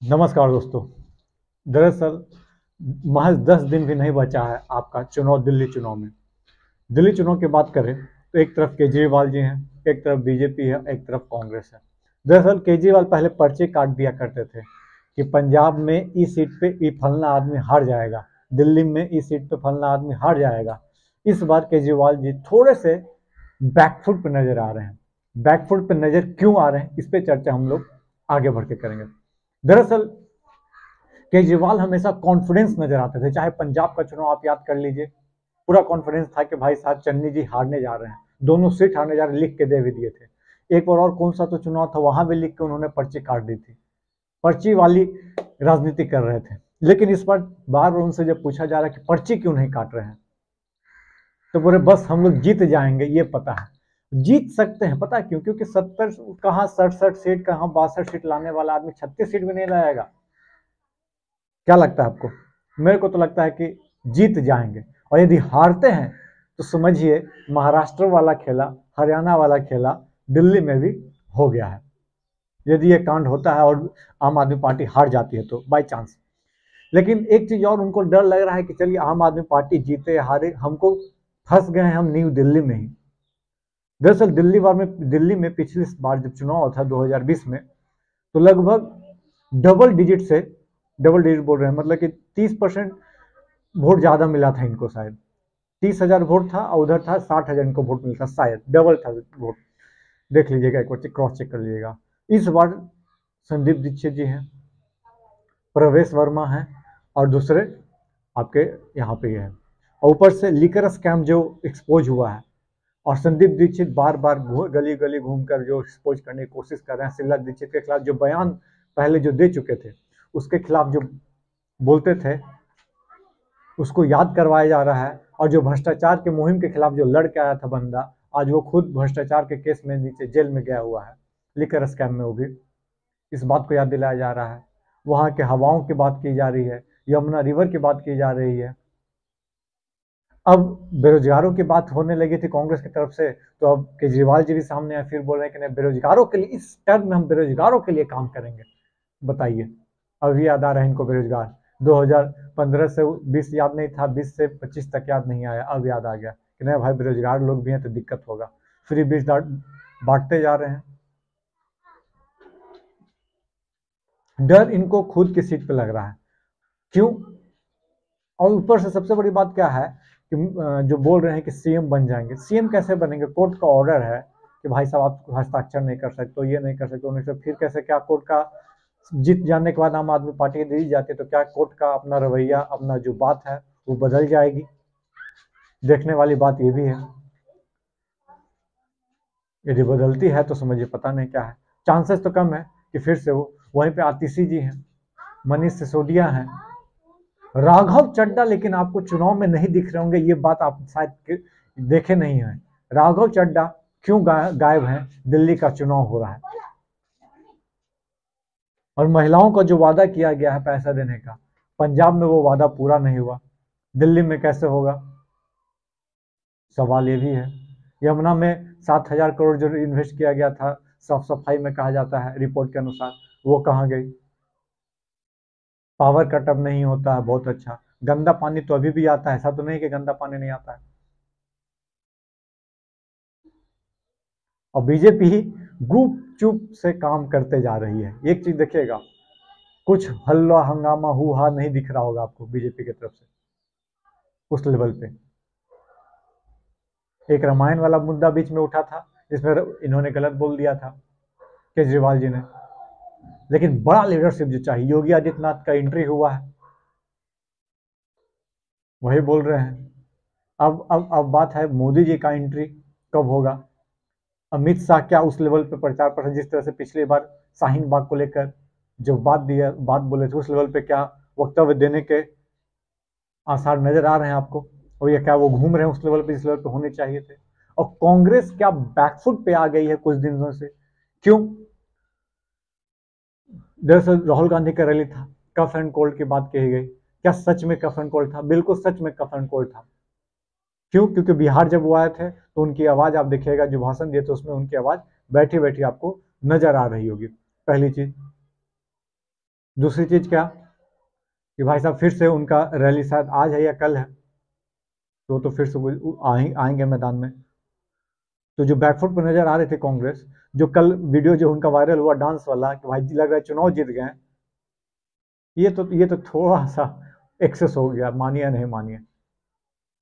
नमस्कार दोस्तों। दरअसल महज 10 दिन भी नहीं बचा है आपका चुनाव, दिल्ली चुनाव में। दिल्ली चुनाव की बात करें तो एक तरफ केजरीवाल जी हैं, एक तरफ बीजेपी है, एक तरफ कांग्रेस है। दरअसल केजरीवाल पहले पर्चे काट दिया करते थे कि पंजाब में इस सीट पे ये फलना आदमी हार जाएगा, दिल्ली में इस सीट पे फलना आदमी हार जाएगा। इस बार केजरीवाल जी थोड़े से बैकफुट पे नजर आ रहे हैं। बैकफुट पे नजर क्यों आ रहे हैं, इस पे चर्चा हम लोग आगे बढ़ के करेंगे। दरअसल केजरीवाल हमेशा कॉन्फिडेंस नजर आते थे। चाहे पंजाब का चुनाव आप याद कर लीजिए, पूरा कॉन्फिडेंस था कि भाई साहब चन्नी जी हारने जा रहे हैं, दोनों सीट हारने जा रहे हैं, लिख के दे भी दिए थे। एक बार और कौन सा तो चुनाव था, वहां भी लिख के उन्होंने पर्ची काट दी थी। पर्ची वाली राजनीति कर रहे थे। लेकिन इस बार बार बार उनसे जब पूछा जा रहा है कि पर्ची क्यों नहीं काट रहे हैं, तो बोले बस हम लोग जीत जाएंगे, ये पता है। जीत सकते हैं, पता क्यों? क्योंकि 70 कहाँ 67 सीट, कहाँ 62 सीट लाने वाला आदमी 36 सीट भी नहीं लाएगा। क्या लगता है आपको? मेरे को तो लगता है कि जीत जाएंगे। और यदि हारते हैं तो समझिए महाराष्ट्र वाला खेला, हरियाणा वाला खेला दिल्ली में भी हो गया है। यदि ये कांड होता है और आम आदमी पार्टी हार जाती है तो बाई चांस। लेकिन एक चीज और उनको डर लग रहा है कि चलिए आम आदमी पार्टी जीते हारे, हमको फंस गए हैं हम न्यू दिल्ली में ही। दरअसल दिल्ली में पिछली बार जब चुनाव था 2020 में, तो लगभग डबल डिजिट बोल रहे हैं, मतलब कि 30% वोट ज्यादा मिला था इनको। शायद 30,000 वोट था और उधर था 60,000 इनको वोट मिलता, शायद डबल था वोट। देख लीजिएगा, एक बार क्रॉस चेक कर लीजिएगा। इस बार संदीप दीक्षित जी हैं, प्रवेश वर्मा हैं, और दूसरे आपके यहाँ पे है। और ऊपर से लिकर स्कैम जो एक्सपोज हुआ है, और संदीप दीक्षित बार बार गली गली घूमकर जो एक्सपोज करने की कोशिश कर रहे हैं। शीला दीक्षित के खिलाफ जो बयान पहले जो दे चुके थे, उसके खिलाफ जो बोलते थे उसको याद करवाया जा रहा है। और जो भ्रष्टाचार के मुहिम के खिलाफ जो लड़ के आया था बंदा, आज वो खुद भ्रष्टाचार के केस में नीचे जेल में गया हुआ है, लिकर स्कैम में। वो भी इस बात को याद दिलाया जा रहा है। वहां के हवाओं की बात की जा रही है, यमुना रिवर की बात की जा रही है। अब बेरोजगारों की बात होने लगी थी कांग्रेस की तरफ से, तो अब केजरीवाल जी भी सामने आए, फिर बोल रहे हैं कि नहीं, बेरोजगारों के लिए इस टर्म में हम बेरोजगारों के लिए काम करेंगे। बताइए, अभी याद आ रहा है इनको बेरोजगार? 2015 से 20 याद नहीं था, 20 से 25 तक याद नहीं आया, अब याद आ गया कि नहीं भाई बेरोजगार लोग भी हैं तो दिक्कत होगा। फ्री बीज बांटते जा रहे हैं। डर इनको खुद की सीट पे लग रहा है। क्यों? और ऊपर से सबसे बड़ी बात क्या है कि जो बोल रहे हैं कि सीएम बन जाएंगे। सीएम कैसे बनेंगे? कोर्ट का ऑर्डर है कि भाई साहब आप हस्ताक्षर नहीं कर सकते, ये नहीं कर सकते, उन्हें से फिर कैसे, क्या कोर्ट का जीत जाने के बाद आम आदमी पार्टी दी जाती है तो क्या कोर्ट का अपना रवैया, अपना जो बात है वो बदल जाएगी? देखने वाली बात ये भी है। यदि बदलती है तो समझिए पता नहीं क्या है। चांसेस तो कम है कि फिर से वो वहीं पे आतिशी जी हैं, मनीष सिसोदिया हैं, राघव चड्डा। लेकिन आपको चुनाव में नहीं दिख रहे होंगे, ये बात आप शायद देखे नहीं है। राघव चड्डा क्यों गायब हैं? दिल्ली का चुनाव हो रहा है और महिलाओं का जो वादा किया गया है पैसा देने का, पंजाब में वो वादा पूरा नहीं हुआ, दिल्ली में कैसे होगा? सवाल ये भी है। यमुना में 7,000 करोड़ जो इन्वेस्ट किया गया था साफ सफाई में, कहा जाता है रिपोर्ट के अनुसार, वो कहाँ गई? पावर कट अब नहीं होता है, बहुत अच्छा। गंदा पानी तो अभी भी आता है, ऐसा तो नहीं कि गंदा पानी नहीं आता है। और बीजेपी ही गुप चुप से काम करते जा रही है। एक चीज देखिएगा, कुछ हल्ला हंगामा हुआ नहीं दिख रहा होगा आपको बीजेपी की तरफ से उस लेवल पे। एक रामायण वाला मुद्दा बीच में उठा था जिसमें इन्होंने गलत बोल दिया था केजरीवाल जी ने। लेकिन बड़ा लीडरशिप जो चाहिए, योगी आदित्यनाथ का एंट्री हुआ है, वही बोल रहे हैं। अब बात है मोदी जी का एंट्री कब होगा? अमित शाह क्या उस लेवल पे प्रचार प्रसार, जिस तरह से पिछली बार शाहीन बाग को लेकर जो बात बोले थे, उस लेवल पे क्या वक्तव्य देने के आसार नजर आ रहे हैं आपको? और ये क्या वो घूम रहे हैं उस लेवल पे जिस लेवल पे होने चाहिए थे? और कांग्रेस क्या बैकफुट पे आ गई है कुछ दिनों से? क्यों? दरअसल राहुल गांधी का रैली था, कफ एंड कोल्ड की बात कही गई। क्या सच में कफ एंड कोल्ड था? बिल्कुल सच में कफ एंड कोल्ड था। क्यों? क्योंकि बिहार जब वो आए थे तो उनकी आवाज आप देखिएगा, जो भाषण दिए थे उसमें उनकी आवाज बैठी बैठी आपको नजर आ रही होगी, पहली चीज। दूसरी चीज क्या कि भाई साहब फिर से उनका रैली शायद आज है या कल है, तो फिर से वो आएंगे मैदान में। तो जो बैकफुट पर नजर आ रहे थे कांग्रेस, जो कल वीडियो जो उनका वायरल हुआ डांस वाला कि भाई लग रहा है चुनाव जीत गए, ये तो थोड़ा सा एक्सेस हो गया, मानिए या नहीं मानिए।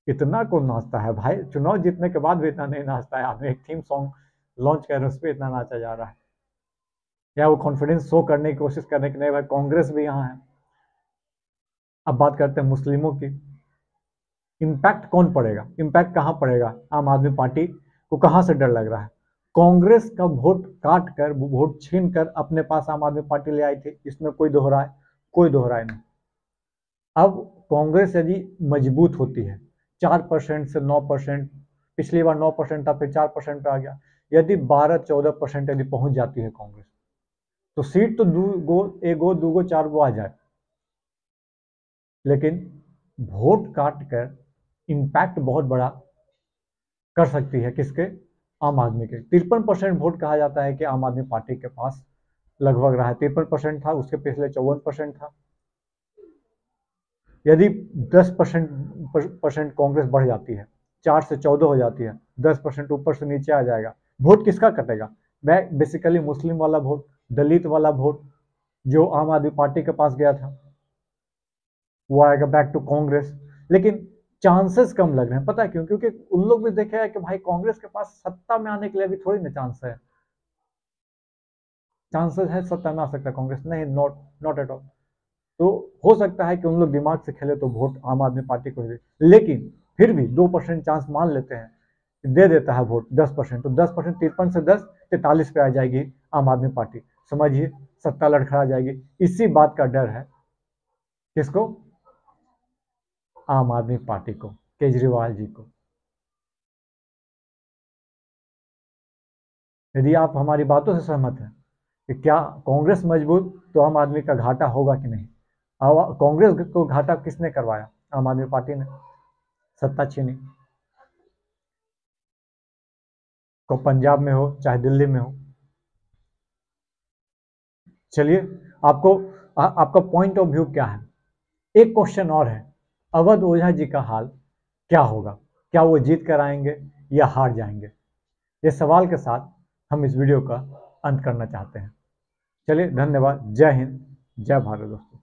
इतना कौन नाचता है भाई, चुनाव जीतने के बाद भी इतना नहीं नाचता है आदमी। एक थीम सॉन्ग लॉन्च कर उस पर इतना नाचा जा रहा है, या वो कॉन्फिडेंस शो करने की कोशिश करने की, नहीं भाई कांग्रेस भी यहाँ है। अब बात करते हैं मुस्लिमों की। इम्पैक्ट कौन पड़ेगा, इम्पैक्ट कहाँ पड़ेगा, आम आदमी पार्टी को कहाँ से डर लग रहा है? कांग्रेस का वोट काट कर, वोट छीन कर अपने पास आम आदमी पार्टी ले आई थी, इसमें कोई दोहराए नहीं। अब कांग्रेस यदि मजबूत होती है, 4% से 9%, पिछली बार 9% था फिर 4% पे आ गया, यदि 12-14% यदि पहुंच जाती है कांग्रेस, तो सीट तो एगो दूगो चार गो आ जाए, लेकिन वोट काट कर इम्पैक्ट बहुत बड़ा कर सकती है। किसके? आम आदमी के। 53% वोट कहा जाता है कि आम आदमी पार्टी के पास लगभग रहा है। 53% था, उसके पिछले 54% था। यदि 10% कांग्रेस बढ़ जाती है, 4 से 14 हो जाती है, 10% ऊपर से नीचे आ जाएगा, वोट किसका कटेगा? बेसिकली मुस्लिम वाला वोट, दलित वाला वोट जो आम आदमी पार्टी के पास गया था, वो आएगा बैक टू कांग्रेस। लेकिन चांसेस कम लग रहे हैं, पता है क्यों? क्योंकि उन लोग भी देखे हैं कि भाई कांग्रेस के पास सत्ता में आने के लिए भी थोड़ी ना चांस है। चांसेस है सत्ता में आ सकता है कांग्रेस? नहीं, नॉट एट ऑल। तो हो सकता है कि उन लोग दिमाग से खेले तो वोट आम आदमी पार्टी को दे, लेकिन फिर भी 2% चांस मान लेते हैं, दे देता है वोट 10%, तो 10%, 53 से 10, 43 पे आ जाएगी आम आदमी पार्टी। समझिए, सत्ता लड़खड़ा जाएगी। इसी बात का डर है किसको? आम आदमी पार्टी को, केजरीवाल जी को। यदि आप हमारी बातों से सहमत हैं कि क्या कांग्रेस मजबूत तो आम आदमी का घाटा होगा कि नहीं? कांग्रेस को घाटा किसने करवाया? आम आदमी पार्टी ने सत्ता छीनी, को पंजाब में हो चाहे दिल्ली में हो। चलिए, आपको आपका पॉइंट ऑफ व्यू क्या है? एक क्वेश्चन और है, अवध ओझा जी का हाल क्या होगा? क्या वो जीत कर आएंगे या हार जाएंगे? ये सवाल के साथ हम इस वीडियो का अंत करना चाहते हैं। चलिए, धन्यवाद। जय हिंद, जय भारत दोस्तों।